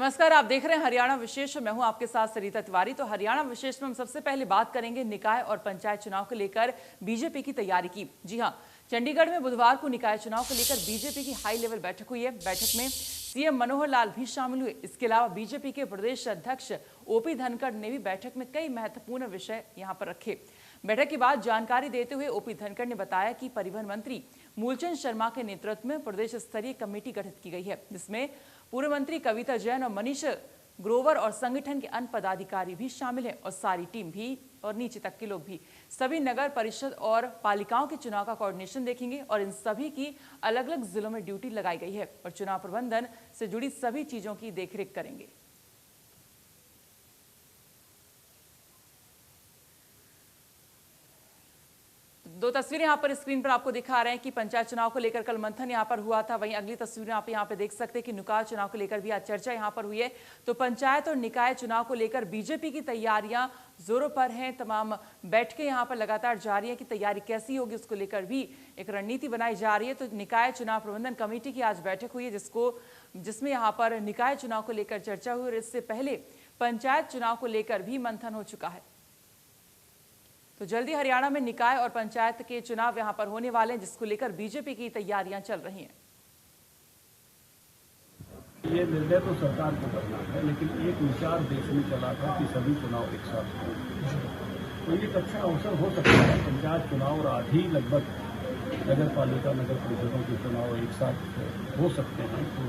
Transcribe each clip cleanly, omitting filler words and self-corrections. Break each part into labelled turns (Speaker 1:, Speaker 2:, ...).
Speaker 1: नमस्कार, आप देख रहे हैं हरियाणा विशेष। मैं हूं आपके साथ सरिता तिवारी। तो हरियाणा विशेष में हम सबसे पहले बात करेंगे निकाय और पंचायत चुनाव को लेकर बीजेपी की तैयारी की। जी हां, चंडीगढ़ में बुधवार को निकाय चुनाव को लेकर बीजेपी की हाई लेवल बैठक हुई है। बैठक में सीएम मनोहर लाल भी शामिल हुए। इसके अलावा बीजेपी के प्रदेश अध्यक्ष ओपी धनखड़ ने भी बैठक में कई महत्वपूर्ण विषय यहां पर रखे। बैठक के बाद जानकारी देते हुए ओपी धनखड़ ने बताया कि परिवहन मंत्री मूलचंद शर्मा के नेतृत्व में प्रदेश स्तरीय कमेटी गठित की गई है, जिसमें पूर्व मंत्री कविता जैन और मनीष ग्रोवर और संगठन के अन्य पदाधिकारी भी शामिल हैं और सारी टीम भी और नीचे तक के लोग भी सभी नगर परिषद और पालिकाओं के चुनाव का कोऑर्डिनेशन देखेंगे और इन सभी की अलग अलग जिलों में ड्यूटी लगाई गई है और चुनाव प्रबंधन से जुड़ी सभी चीजों की देखरेख करेंगे। दो तस्वीरें यहां पर स्क्रीन पर आपको दिखा रहे हैं कि पंचायत चुनाव को लेकर कल मंथन यहां पर हुआ था। वहीं अगली तस्वीरें आप यहां पे देख सकते हैं कि निकाय चुनाव को लेकर भी आज चर्चा यहां पर हुई है। तो पंचायत और निकाय चुनाव को लेकर बीजेपी की तैयारियां जोरों पर हैं। तमाम बैठकें यहां पर लगातार जारी है कि तैयारी कैसी होगी, उसको लेकर भी एक रणनीति बनाई जा रही है। तो निकाय चुनाव प्रबंधन कमेटी की आज बैठक हुई है, जिसमें यहाँ पर निकाय चुनाव को लेकर चर्चा हुई और इससे पहले पंचायत चुनाव को लेकर भी मंथन हो चुका है। तो जल्दी हरियाणा में निकाय और पंचायत के चुनाव यहां पर होने वाले हैं, जिसको लेकर बीजेपी की तैयारियां चल रही हैं।
Speaker 2: ये निर्णय तो सरकार को करना है, लेकिन एक विचार देश में चला था कि सभी चुनाव एक साथ हों। तो ये एक अच्छा अवसर हो सकता है। पंचायत चुनाव और आधी लगभग नगर पालिका नगर परिषदों के चुनाव एक साथ हो सकते हैं। तो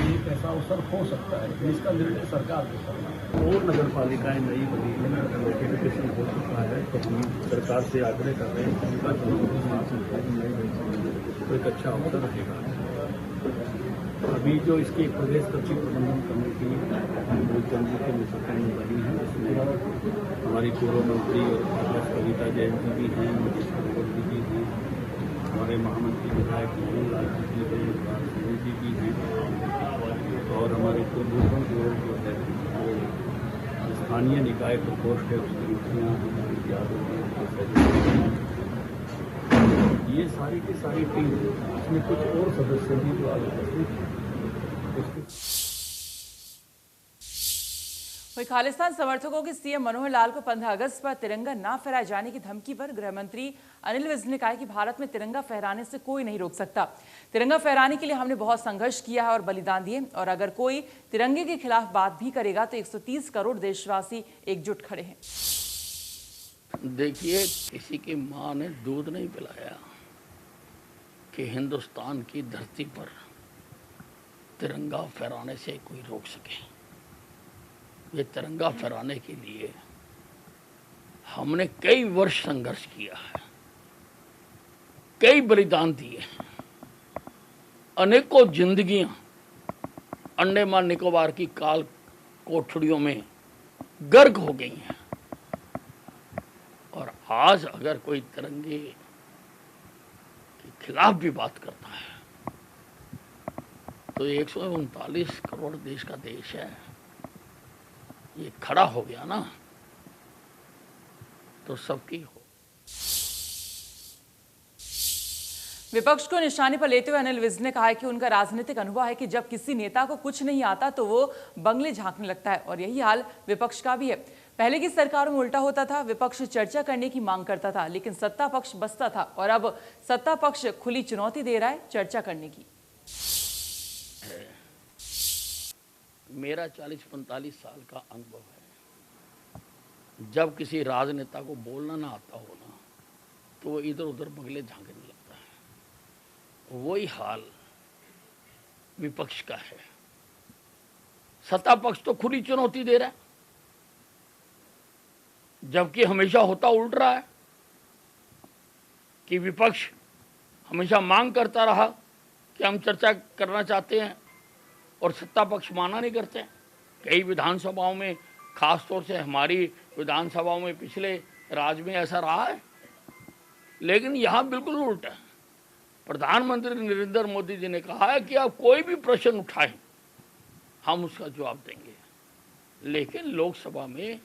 Speaker 2: एक ऐसा अवसर हो सकता है, लेकिन इसका निर्णय सरकार को करना है। और नगर पालिकाएं नई बनी हैं, नोटिफिकेशन हो चुका है, तो हम सरकार से आग्रह कर रहे हैं कि उनका तो एक अच्छा अवसर रहेगा। अभी जो इसकी प्रदेश सचिव प्रबंधन कमेटी मूलचंद जी के नेतृत्व में बनी है, उसमें हमारी पूर्व मंत्री और कविता जैन जी भी हैं, मनीष ग्रोवर जी भी हैं, हमारे महामंत्री विधायक लाल जी भी हैं, जी भी हैं और हमारे पूर्वों की ओर जो है वो स्थानीय निकाय प्रकोष्ठ है, उसकी मुखियाँ ये सारी की सारी टीम, इसमें कुछ और सदस्य भी जो आज
Speaker 1: वही खालिस्तान समर्थकों के सीएम मनोहर लाल को 15 अगस्त पर तिरंगा ना फहराए जाने की धमकी पर गृह मंत्री अनिल विज ने कहा कि भारत में तिरंगा फहराने से कोई नहीं रोक सकता। तिरंगा फहराने के लिए हमने बहुत संघर्ष किया है और बलिदान दिए, और अगर कोई तिरंगे के खिलाफ बात भी करेगा तो 130 करोड़ देशवासी एकजुट खड़े हैं।
Speaker 3: देखिए, किसी की माँ ने दूध नहीं पिलाया कि हिंदुस्तान की धरती पर तिरंगा फहराने से कोई रोक सके। ये तिरंगा फहराने के लिए हमने कई वर्ष संघर्ष किया है, कई बलिदान दिए, अनेकों जिंदगियां अंडमान निकोबार की काल कोठड़ियों में गर्क हो गई हैं। और आज अगर कोई तिरंगे के खिलाफ भी बात करता है तो 139 करोड़ देश का देश है, ये खड़ा हो गया ना तो सबकी हो।
Speaker 1: विपक्ष को निशाने पर लेते हुए अनिल विज ने कहा कि उनका राजनीतिक अनुभव है कि जब किसी नेता को कुछ नहीं आता तो वो बंगले झांकने लगता है, और यही हाल विपक्ष का भी है। पहले की सरकारों में उल्टा होता था, विपक्ष चर्चा करने की मांग करता था लेकिन सत्ता पक्ष बसता था, और अब सत्ता पक्ष खुली चुनौती दे रहा है चर्चा करने की।
Speaker 3: मेरा 40-45 साल का अनुभव है। जब किसी राजनेता को बोलना ना आता हो ना तो वो इधर उधर बगले झांकने लगता है। वही हाल विपक्ष का है। सत्ता पक्ष तो खुली चुनौती दे रहा है, जबकि हमेशा होता उल्ट रहा है कि विपक्ष हमेशा मांग करता रहा कि हम चर्चा करना चाहते हैं और सत्ता पक्ष माना नहीं करते। कई विधानसभाओं में, खासतौर से हमारी विधानसभाओं में पिछले राज में ऐसा रहा है, लेकिन यहाँ बिल्कुल उल्टा है। प्रधानमंत्री नरेंद्र मोदी जी ने कहा है कि आप कोई भी प्रश्न उठाएं हम उसका जवाब देंगे, लेकिन लोकसभा में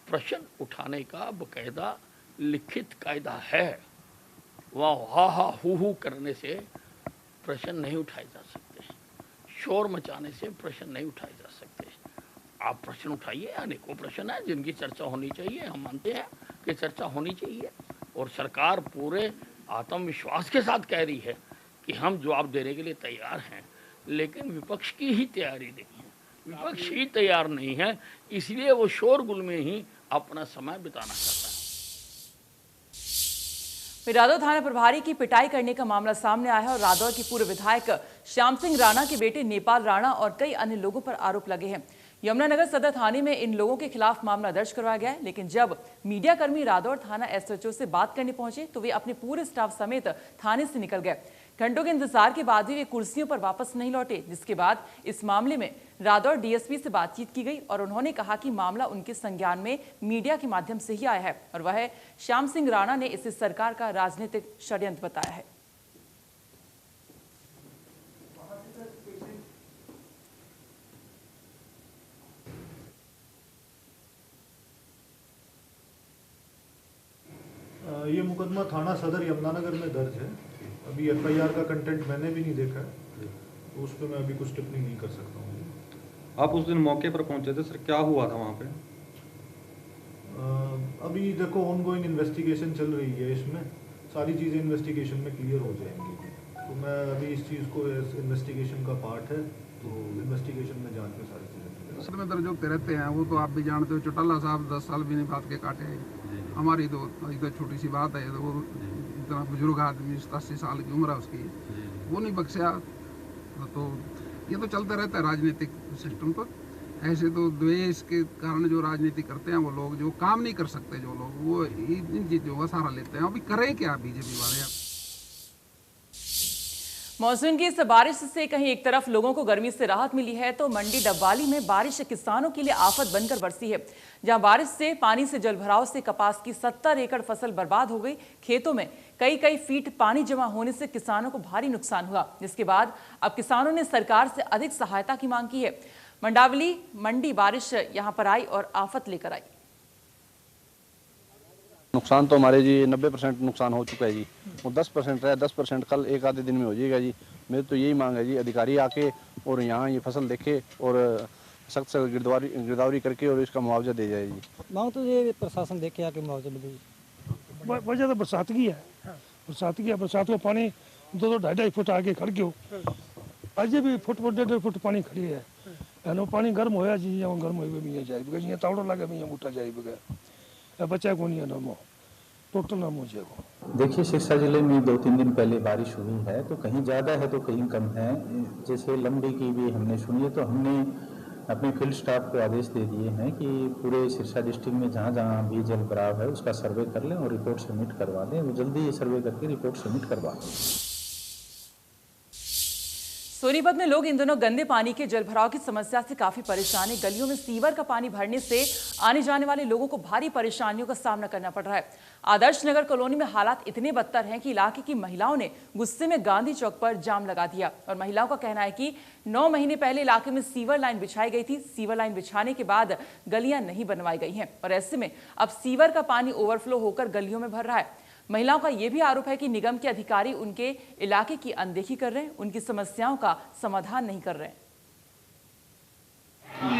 Speaker 3: प्रश्न उठाने का बकायदा लिखित कायदा है। वह हा हा हू करने से प्रश्न नहीं उठाए जा सकते, शोर मचाने से प्रश्न नहीं उठाए जा सकते। आप प्रश्न उठाइए, अनेकों प्रश्न है जिनकी चर्चा होनी चाहिए। हम मानते हैं कि चर्चा होनी चाहिए और सरकार पूरे आत्मविश्वास के साथ कह रही है कि हम जवाब देने के लिए तैयार हैं, लेकिन विपक्ष की ही तैयारी नहीं है, विपक्ष ही तैयार नहीं है, इसलिए वो शोरगुल में ही अपना समय बिताना चाहता है।
Speaker 1: रादौर थाना प्रभारी की पिटाई करने का मामला सामने आया है और रादौर की पूर्व विधायक श्याम सिंह राणा के बेटे नेपाल राणा और कई अन्य लोगों पर आरोप लगे हैं। यमुनानगर सदर थाने में इन लोगों के खिलाफ मामला दर्ज करवाया गया है, लेकिन जब मीडिया कर्मी रादौर थाना एसएचओ से बात करने पहुंचे तो वे अपने पूरे स्टाफ समेत थाने से निकल गए। घंटों के इंतजार के बाद भी वे कुर्सियों पर वापस नहीं लौटे, जिसके बाद इस मामले में रादौर डीएसपी से बातचीत की गई और उन्होंने कहा कि मामला उनके संज्ञान में मीडिया के माध्यम से ही आया है और वह श्याम सिंह राणा ने इसे सरकार का राजनीतिक षड्यंत्र बताया है।
Speaker 4: ये मुकदमा थाना सदर यमुनानगर में दर्ज है। अभी एफआईआर का कंटेंट मैंने भी नहीं देखा है, तो उस पर मैं अभी कुछ टिप्पणी नहीं कर सकता हूँ।
Speaker 5: आप उस दिन मौके पर पहुंचे थे सर, क्या हुआ था वहाँ पे?
Speaker 4: अभी देखो ऑनगोइंग इन्वेस्टिगेशन चल रही है, इसमें सारी चीज़ें इन्वेस्टिगेशन में क्लियर हो जाएंगी। तो मैं अभी इस चीज़ को इन्वेस्टिगेशन का पार्ट है, तो इन्वेस्टिगेशन में जांच में सारी चीज़ें
Speaker 6: सर में दर्ज होते रहते हैं, वो तो आप भी जानते हो। चौटाला साहब 10 साल भी नहीं बात के काटे हैं। हमारी तो इधर छोटी सी बात है, तो वो इतना बुजुर्ग आदमी 80 साल की उम्र है उसकी, वो नहीं बख्शा। तो ये तो चलता रहता है राजनीतिक सिस्टम। तो ऐसे तो द्वेष के कारण जो राजनीति करते हैं वो लोग, जो काम नहीं कर सकते जो लोग, वो इन चीज़ों का सहारा लेते हैं। अभी करें क्या बीजेपी वाले?
Speaker 1: मॉनसून की इस बारिश से कहीं एक तरफ लोगों को गर्मी से राहत मिली है, तो मंडी डब्बाली में बारिश किसानों के लिए आफत बनकर बरसी है। जहां बारिश से पानी से जलभराव से कपास की 70 एकड़ फसल बर्बाद हो गई। खेतों में कई फीट पानी जमा होने से किसानों को भारी नुकसान हुआ, जिसके बाद अब किसानों ने सरकार से अधिक सहायता की मांग की है। मंडावली मंडी बारिश यहां पर आई और आफत लेकर आई।
Speaker 7: नुकसान तो हमारे जी 90% नुकसान हो चुका है जी, वो 10% है। 10% कल एक आधे दिन में हो जाएगा जी। मेरी तो यही मांग है जी, अधिकारी आके और यहाँ ये फसल देखे और सख्त से गिरदावरी करके और इसका मुआवजा दे जाए जी।
Speaker 8: मांग तो ये प्रशासन देखे आके मुआवजा मिले।
Speaker 9: वजह तो बरसात की है, बरसात को पानी 2-2.5 फुट आगे खड़ गयो। आज भी फुट 1.5 फुट पानी खड़ी है। पानी गर्म होया जी, गर्म हो जाए तावड़ो लगे बूटा जाए बचा को नहीं नामो टोटल नाम हो जाएगा।
Speaker 10: देखिए, सिरसा जिले में 2-3 दिन पहले बारिश हुई है, तो कहीं ज़्यादा है तो कहीं कम है। जैसे लंबी की भी हमने सुनी है, तो हमने अपने फील्ड स्टाफ को आदेश दे दिए हैं कि पूरे सिरसा डिस्ट्रिक्ट में जहाँ जहाँ भी जल भराव है उसका सर्वे कर लें और रिपोर्ट सबमिट करवा दें। वो जल्दी ये सर्वे करके रिपोर्ट सबमिट करवा दें।
Speaker 1: सोनीपत में लोग इन दिनों गंदे पानी के जलभराव की समस्या से काफी परेशान है। गलियों में सीवर का पानी भरने से आने जाने वाले लोगों को भारी परेशानियों का सामना करना पड़ रहा है। आदर्श नगर कॉलोनी में हालात इतने बदतर हैं कि इलाके की महिलाओं ने गुस्से में गांधी चौक पर जाम लगा दिया और महिलाओं का कहना है कि 9 महीने पहले इलाके में सीवर लाइन बिछाई गई थी। सीवर लाइन बिछाने के बाद गलियां नहीं बनवाई गई हैं और ऐसे में अब सीवर का पानी ओवरफ्लो होकर गलियों में भर रहा है। महिलाओं का यह भी आरोप है कि निगम के अधिकारी उनके इलाके की अनदेखी कर रहे हैं, उनकी समस्याओं का समाधान नहीं कर रहे हैं।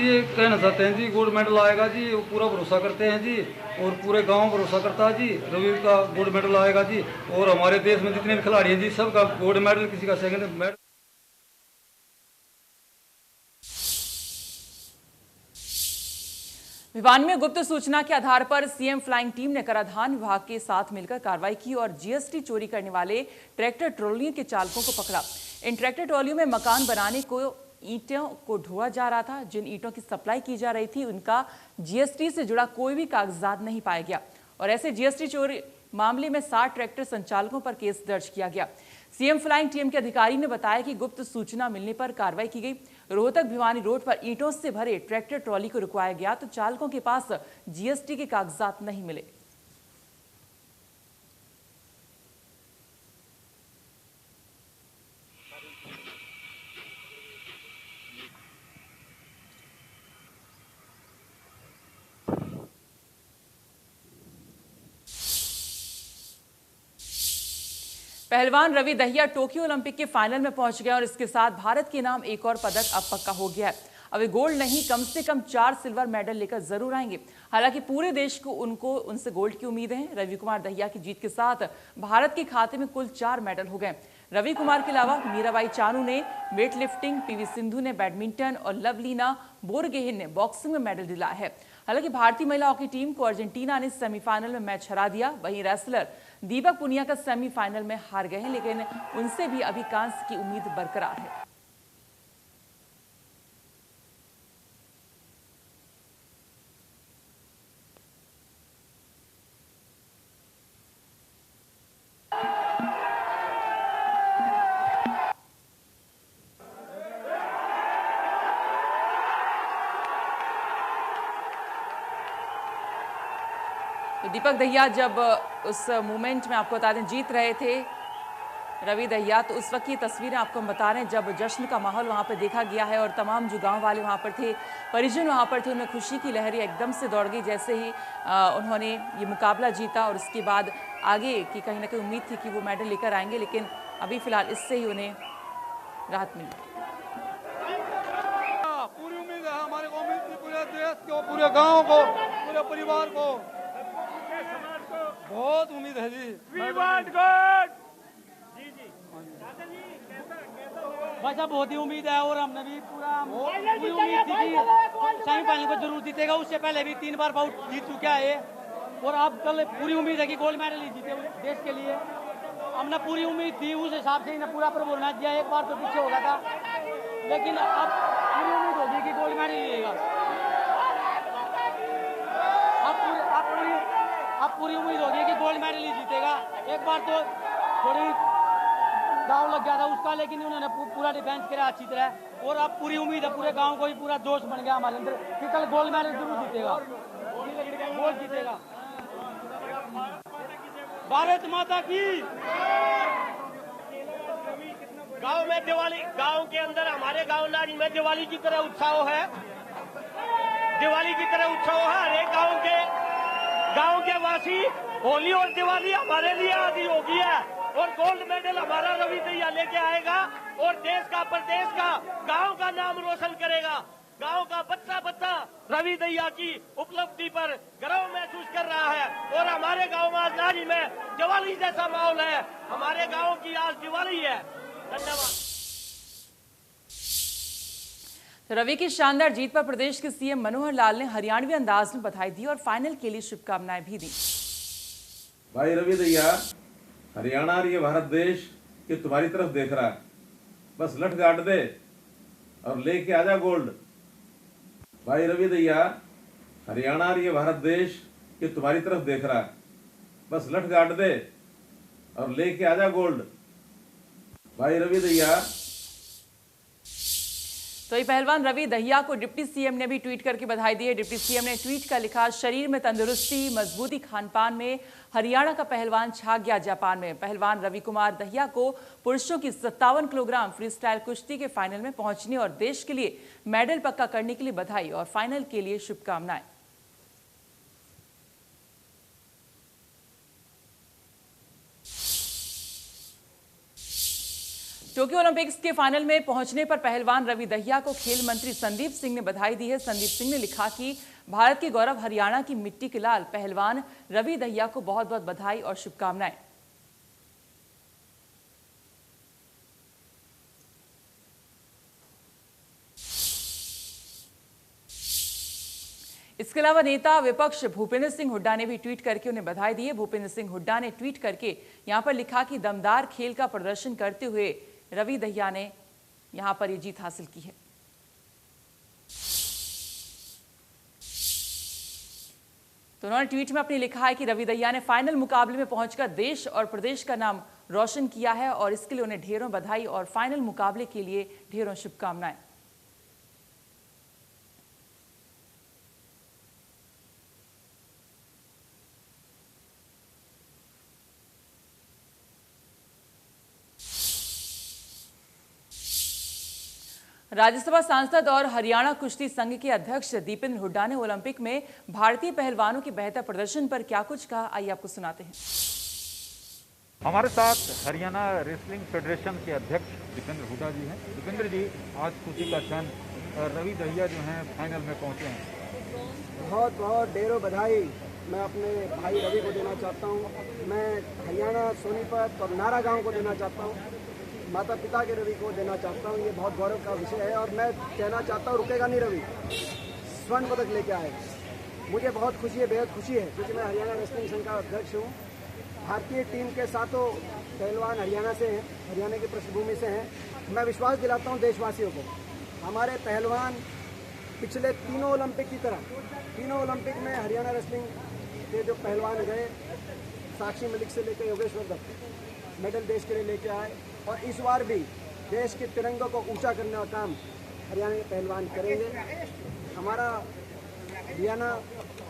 Speaker 11: ये कहना चाहते हैं जी, गोल्ड मेडल आएगा जी, वो पूरा भरोसा करते हैं जी और पूरे गांव भरोसा करता है जी, रवि का गोल्ड मेडल आएगा जी। और हमारे देश में जितने भी खिलाड़ी हैं जी, सबका गोल्ड मेडल, किसी का सेकंड मेडल।
Speaker 1: भिवानी में गुप्त सूचना के आधार पर सीएम फ्लाइंग टीम ने कराधान विभाग के साथ मिलकर कार्रवाई की और जीएसटी चोरी करने वाले ट्रैक्टर ट्रॉलियों के चालकों को पकड़ा। इन ट्रैक्टर ट्रॉलियों में मकान बनाने को ईंटों को ढोआ जा रहा था। जिन ईंटों की सप्लाई की जा रही थी उनका जीएसटी से जुड़ा कोई भी कागजात नहीं पाया गया और ऐसे जीएसटी चोरी मामले में 60 ट्रैक्टर संचालकों पर केस दर्ज किया गया। सीएम फ्लाइंग टीम के अधिकारी ने बताया कि गुप्त सूचना मिलने पर कार्रवाई की गई। रोहतक भिवानी रोड पर ईंटों से भरे ट्रैक्टर ट्रॉली को रुकवाया गया तो चालकों के पास जीएसटी के कागजात नहीं मिले। पहलवान रवि दहिया टोक्यो ओलंपिक के फाइनल में पहुंच गया और इसके साथ भारत के नाम एक और पदक अब पक्का हो गया है। अब वे गोल्ड नहीं, कम से कम 4 सिल्वर मेडल लेकर जरूर आएंगे। हालांकि पूरे देश को उनसे गोल्ड की उम्मीद है। रवि कुमार दहिया की जीत के साथ भारत के खाते में कुल 4 मेडल हो गए। रवि कुमार के अलावा मीराबाई चानू ने वेट लिफ्टिंग, पीवी सिंधु ने बैडमिंटन और लवलीना बोरगोहेन ने बॉक्सिंग में मेडल दिलाया है। हालांकि भारतीय महिला हॉकी टीम को अर्जेंटीना ने सेमीफाइनल में मैच हरा दिया। वहीं रेसलर दीपक पुनिया का सेमीफाइनल में हार गए हैं, लेकिन उनसे भी अभी कांस्य की उम्मीद बरकरार है। तो दीपक दहिया जब उस मोमेंट में आपको बता दें जीत रहे थे रवि दहिया, तो उस वक्त की तस्वीरें आपको हम बता रहे हैं जब जश्न का माहौल वहां पर देखा गया है और तमाम जो गांव वाले वहां पर थे, परिजन वहां पर थे, उनमें खुशी की लहरें एकदम से दौड़ गई जैसे ही उन्होंने ये मुकाबला जीता। और उसके बाद आगे की कहीं ना कहीं उम्मीद थी कि वो मेडल लेकर आएंगे, लेकिन अभी फिलहाल इससे ही उन्हें राहत मिली।
Speaker 11: पूरी उम्मीद है हमारे को, उम्मीद थी पूरे देश को, पूरे गाँव को, पूरे परिवार को, बहुत उम्मीद है जी।
Speaker 8: बस अब बहुत ही उम्मीद है और हमने भी पूरी उम्मीद थी कि सेमीफाइनल को जरूर जीतेगा। उससे पहले भी 3 बार बाउट जीत चुका है और अब कल पूरी उम्मीद है कि गोल्ड मेडल ही जीते देश के लिए। हमने पूरी उम्मीद थी, उस हिसाब से इन्हें पूरा परफॉर्मेंस दिया। एक बार तो पीछे हो गया था, लेकिन अब पूरी उम्मीद होगी कि गोल्ड मेडल मिलेगा। अब पूरी उम्मीद होगी कि गोल्ड मेडल ही जीतेगा। एक बार तो थोड़ी दाव लग गया था उसका, लेकिन उन्होंने पूरा डिफेंस किया अच्छी तरह। और अब पूरी उम्मीद है, पूरे गांव को ही पूरा जोश बन गया हमारे अंदर कि कल गोल्ड मेडल जरूर जीतेगा, गोल्ड जीतेगा। भारत माता की।
Speaker 12: गांव में दिवाली, गांव के अंदर हमारे गांव नाज में दिवाली की तरह उत्साह है, दिवाली की तरह उत्साह है। हर एक गांव के वासी होली और दिवाली हमारे लिए आदि हो गई है और गोल्ड मेडल हमारा रवि दहिया लेके आएगा और देश का, प्रदेश का, गांव का नाम रोशन करेगा। गांव का बच्चा रवि दहिया की उपलब्धि पर गर्व महसूस कर रहा है और हमारे गांव में आज नारी में दिवाली जैसा माहौल है। हमारे गांव की आज दिवाली है। धन्यवाद।
Speaker 1: तो रवि की शानदार जीत पर प्रदेश के सीएम मनोहर लाल ने हरियाणवी अंदाज में बधाई दी और फाइनल के लिए शुभकामनाएं भी दी।
Speaker 13: भाई रवि दहिया, हरियाणा और ये भारत देश ये तुम्हारी तरफ देख रहा है, बस लठ गाड़ दे और लेके आजा गोल्ड। भाई रवि दहिया, हरियाणा और ये भारत देश ये तुम्हारी तरफ देख रहा है, बस लठ गाड़ दे और लेके आजा गोल्ड। भाई रवि दहिया।
Speaker 1: तो ये पहलवान रवि दहिया को डिप्टी सीएम ने भी ट्वीट करके बधाई दी है। डिप्टी सीएम ने ट्वीट का लिखा, शरीर में तंदुरुस्ती, मजबूती, खानपान में हरियाणा का पहलवान छा गया जापान में। पहलवान रवि कुमार दहिया को पुरुषों की 57 किलोग्राम फ्री स्टाइल कुश्ती के फाइनल में पहुंचने और देश के लिए मेडल पक्का करने के लिए बधाई और फाइनल के लिए शुभकामनाएं। टोक्यो ओलंपिक्स के फाइनल में पहुंचने पर पहलवान रवि दहिया को खेल मंत्री संदीप सिंह ने बधाई दी है। संदीप सिंह ने लिखा कि भारत के गौरव, हरियाणा की मिट्टी के लाल पहलवान रवि दहिया को बहुत बहुत बधाई और शुभकामनाएं। इसके अलावा नेता विपक्ष भूपेंद्र सिंह हुड्डा ने भी ट्वीट करके उन्हें बधाई दी है। भूपेंद्र सिंह हुड्डा ने ट्वीट करके यहां पर लिखा कि दमदार खेल का प्रदर्शन करते हुए रवि दहिया ने यहां पर ये जीत हासिल की है। तो उन्होंने ट्वीट में अपने लिखा है कि रवि दहिया ने फाइनल मुकाबले में पहुंचकर देश और प्रदेश का नाम रोशन किया है और इसके लिए उन्हें ढेरों बधाई और फाइनल मुकाबले के लिए ढेरों शुभकामनाएं। राज्यसभा सांसद और हरियाणा कुश्ती संघ के अध्यक्ष दीपेंद्र हुड्डा ने ओलंपिक में भारतीय पहलवानों के बेहतर प्रदर्शन पर क्या कुछ कहा, आइए आपको सुनाते हैं।
Speaker 14: हमारे साथ हरियाणा रेसलिंग फेडरेशन के अध्यक्ष दीपेंद्र हुड्डा जी हैं। दीपेंद्र जी, आज खुशी का क्षण, रवि दहिया जो हैं फाइनल में पहुंचे हैं।
Speaker 15: बहुत बहुत ढेरों बधाई मैं अपने भाई रवि को देना चाहता हूं। मैं हरियाणा सोनीपत और नारा गांव को देना चाहता हूं, माता पिता के रवि को देना चाहता हूं। ये बहुत गौरव का विषय है और मैं कहना चाहता हूं रुकेगा नहीं रवि, स्वर्ण पदक लेके आएगा। मुझे बहुत खुशी है, बेहद खुशी है, क्योंकि मैं हरियाणा रेसलिंग संघ का अध्यक्ष हूँ। भारतीय टीम के साथों पहलवान हरियाणा से हैं, हरियाणा की पृष्ठभूमि से हैं। मैं विश्वास दिलाता हूं देशवासियों को, हमारे पहलवान पिछले तीनों ओलंपिक की तरह, तीनों ओलंपिक में हरियाणा रेसलिंग के जो पहलवान गए, साक्षी मलिक से लेकर योगेश्वर दत्त मेडल देश के लिए लेके आए, और इस बार भी देश के तिरंगे को ऊंचा करने का काम हरियाणा के पहलवान करेंगे। हमारा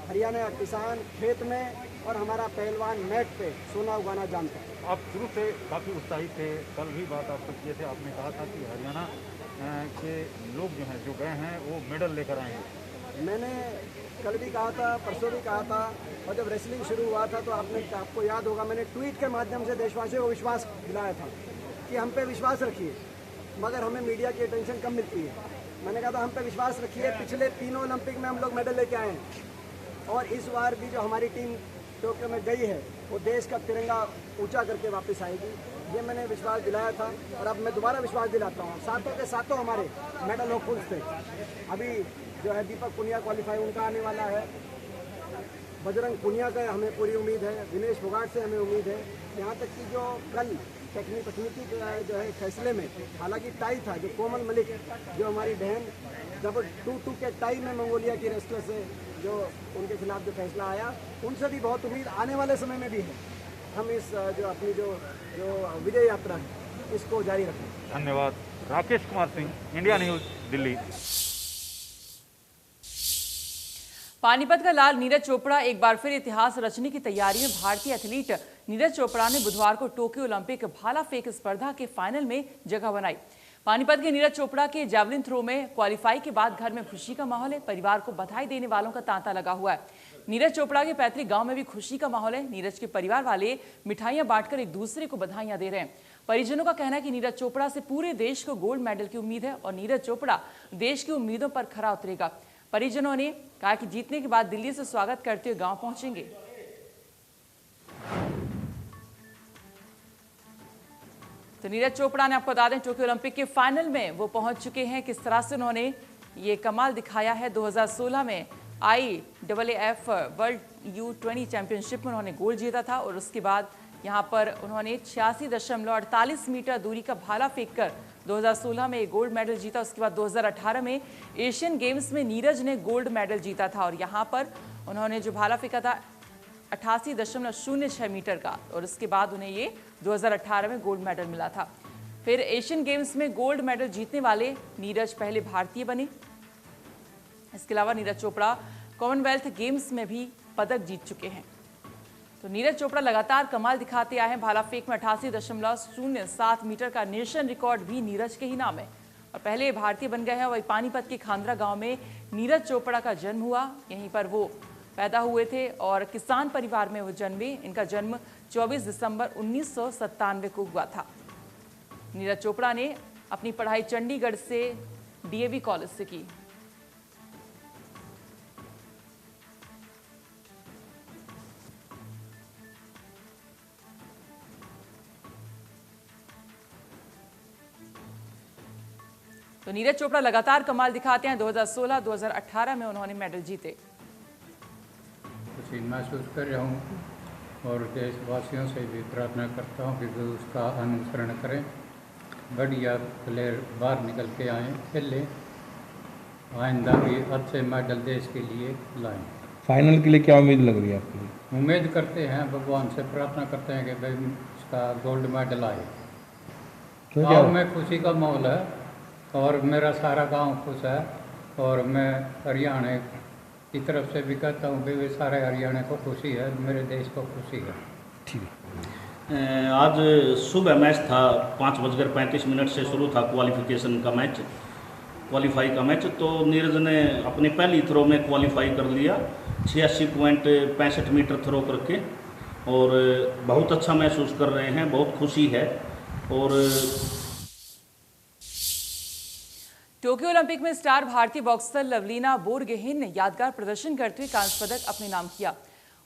Speaker 15: हरियाणा किसान खेत में और हमारा पहलवान मैट पे सोना उगाना जानता है।
Speaker 14: आप शुरू से काफ़ी उत्साहित थे, कल भी बात आप किए थे, आपने कहा था कि हरियाणा के लोग जो हैं, जो गए हैं, वो मेडल लेकर आएंगे।
Speaker 15: मैंने कल भी कहा था, परसों भी कहा था, और जब रेसलिंग शुरू हुआ था तो आपको याद होगा मैंने ट्वीट के माध्यम से देशवासियों को विश्वास दिलाया था कि हम पे विश्वास रखिए, मगर हमें मीडिया की अटेंशन कम मिलती है। मैंने कहा था हम पे विश्वास रखिए, पिछले तीनों ओलंपिक में हम लोग मेडल लेके आए हैं, और इस बार भी जो हमारी टीम टोक्यो में गई है वो देश का तिरंगा ऊंचा करके वापस आएगी। ये मैंने विश्वास दिलाया था और अब मैं दोबारा विश्वास दिलाता हूँ। सातों के सातों हमारे मेडल होपफुल्स थे। अभी जो है दीपक पुनिया क्वालिफाई उनका आने वाला है, बजरंग पुनिया का हमें पूरी उम्मीद है, दिनेश फोगाट से हमें उम्मीद है। यहाँ तक कि जो कल तकनीकी जो है फैसले में, हालांकि टाई था, जो कोमल मलिक जो हमारी बहन, जब 2-2 के टाई में मंगोलिया की रेसलर से जो उनके खिलाफ जो फैसला आया, उनसे भी बहुत उम्मीद आने वाले समय में भी है। हम इस जो अपनी जो विजय यात्रा है इसको जारी रखें।
Speaker 14: धन्यवाद। Rakesh Kumar Singh, India News, Delhi.
Speaker 1: पानीपत का लाल नीरज चोपड़ा एक बार फिर इतिहास रचने की तैयारी में। भारतीय एथलीट नीरज चोपड़ा ने बुधवार को टोक्यो ओलंपिक भाला फेंक स्पर्धा के फाइनल में जगह बनाई। पानीपत के नीरज चोपड़ा के जैवलिन थ्रो में क्वालिफाई के बाद घर में खुशी का माहौल है। परिवार को बधाई देने वालों का तांता लगा हुआ है। नीरज चोपड़ा के पैतृक गांव में भी खुशी का माहौल है। नीरज के परिवार वाले मिठाइयां बांटकर एक दूसरे को बधाइयां दे रहे हैं। परिजनों का कहना है कि नीरज चोपड़ा से पूरे देश को गोल्ड मेडल की उम्मीद है और नीरज चोपड़ा देश की उम्मीदों पर खरा उतरेगा। परिजनों ने कहा कि जीतने के बाद दिल्ली से स्वागत करते हुए गांव पहुंचेंगे। तो नीरज चोपड़ा ने, आपको बता दें, टोक्यो ओलंपिक के फाइनल में वो पहुंच चुके हैं। किस तरह से उन्होंने ये कमाल दिखाया है। 2016 में IAAF वर्ल्ड U20 चैंपियनशिप में उन्होंने गोल्ड जीता था और उसके बाद यहाँ पर उन्होंने 86.48 मीटर दूरी का भाला फेंककर 2016 में गोल्ड मेडल जीता। उसके बाद 2018 में एशियन गेम्स में नीरज ने गोल्ड मेडल जीता था और यहाँ पर उन्होंने जो भाला फेंका था 88.06 मीटर का, और उसके बाद उन्हें ये 2018 में गोल्ड मेडल मिला था। फिर एशियन गेम्स में गोल्ड मेडल जीतने वाले नीरज पहले भारतीय बने। इसके अलावा नीरज चोपड़ा कॉमनवेल्थ गेम्स में भी पदक जीत चुके हैं। तो नीरज चोपड़ा लगातार कमाल दिखाते आए हैं। भाला फेंक में 88.07 मीटर का नेशन रिकॉर्ड भी नीरज के ही नाम है और पहले भारतीय बन गए हैं। वही पानीपत के खांद्रा गांव में नीरज चोपड़ा का जन्म हुआ। यहीं पर वो पैदा हुए थे और किसान परिवार में वो जन्मे। इनका जन्म 24 दिसंबर 1997 को हुआ था। नीरज चोपड़ा ने अपनी पढ़ाई चंडीगढ़ से DAV कॉलेज से की। तो नीरज चोपड़ा लगातार कमाल दिखाते हैं। 2016, 2018 में उन्होंने मेडल जीते।
Speaker 16: खुशी महसूस कर रहा हूँ और देशवासियों से भी प्रार्थना करता हूँ कि वो उसका अनुसरण करें, बढ़िया प्लेयर बाहर निकल के आएँ, खेलें, आइंदा भी अच्छे मेडल देश के लिए लाएं।
Speaker 17: फाइनल के लिए क्या उम्मीद लग रही है आपकी?
Speaker 16: उम्मीद करते हैं, भगवान से प्रार्थना करते हैं कि भाई उसका गोल्ड मेडल आए। गाँव में खुशी का माहौल है और मेरा सारा गांव खुश है और मैं हरियाणा की तरफ से भी कहता हूँ कि वे सारे हरियाणा को खुशी है, मेरे देश को खुशी है।
Speaker 17: ठीक है।
Speaker 18: आज सुबह मैच था, 5:35 से शुरू था क्वालिफिकेशन का मैच, क्वालिफाई का मैच। तो नीरज ने अपनी पहली थ्रो में क्वालिफाई कर लिया 86.65 मीटर थ्रो करके और बहुत अच्छा महसूस कर रहे हैं, बहुत खुशी है। और
Speaker 1: टोक्यो ओलंपिक में स्टार भारतीय बॉक्सर लवलीना बोरगोहेन ने यादगार प्रदर्शन करते हुए कांस्य पदक अपने नाम किया।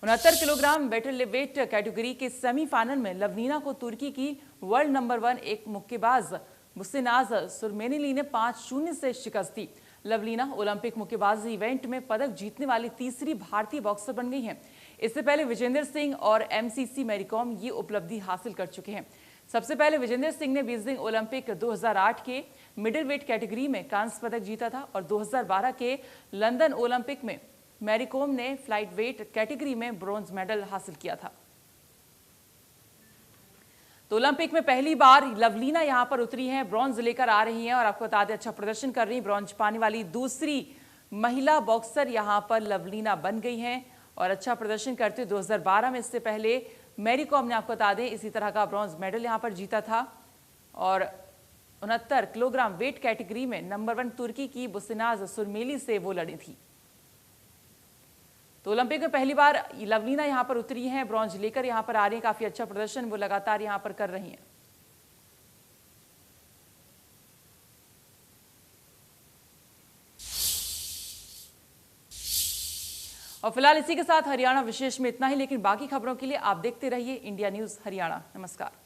Speaker 1: 69 किलोग्राम वेट कैटेगरी के सेमीफाइनल में लवलीना को तुर्की की वर्ल्ड नंबर 1 एक मुक्केबाज बुसेनाज सुरमेनिली ने 5-0 से शिकस्त दी। लवलीना ओलंपिक मुक्केबाजी इवेंट में पदक जीतने वाली तीसरी भारतीय बॉक्सर बन गई हैं। इससे पहले विजेंद्र सिंह और एमसीसी मैरीकॉम ये उपलब्धि हासिल कर चुके हैं। सबसे पहले विजेंद्र सिंह ने बीजिंग ओलंपिक 2008 के मिडिल वेट कैटेगरी में कांस्य पदक जीता था और 2012 के लंदन ओलंपिक में मैरीकॉम ने फ्लाइट वेट कैटेगरी में ब्रॉन्ज मेडल हासिल किया था। तो ओलंपिक में पहली बार लवलीना यहां पर उतरी हैं, ब्रॉन्ज लेकर आ रही हैं और आपको बता दें अच्छा प्रदर्शन कर रही हैं। ब्रॉन्ज पाने वाली दूसरी महिला बॉक्सर यहां पर लवलीना बन गई हैं और अच्छा प्रदर्शन करते हुए 2012 में इससे पहले मैरीकॉम ने आपको बता दें इसी तरह का ब्रॉन्ज मेडल यहां पर जीता था और 69 किलोग्राम वेट कैटेगरी में नंबर 1 तुर्की की बुसेनाज सुरमेली से वो लड़ी थी। तो ओलंपिक में पहली बार लवलीना यहां पर उतरी हैं, ब्रॉन्ज लेकर यहां पर आ रही हैं। काफी अच्छा प्रदर्शन वो लगातार यहां पर कर रही हैं। और फिलहाल इसी के साथ हरियाणा विशेष में इतना ही, लेकिन बाकी खबरों के लिए आप देखते रहिए इंडिया न्यूज हरियाणा। नमस्कार।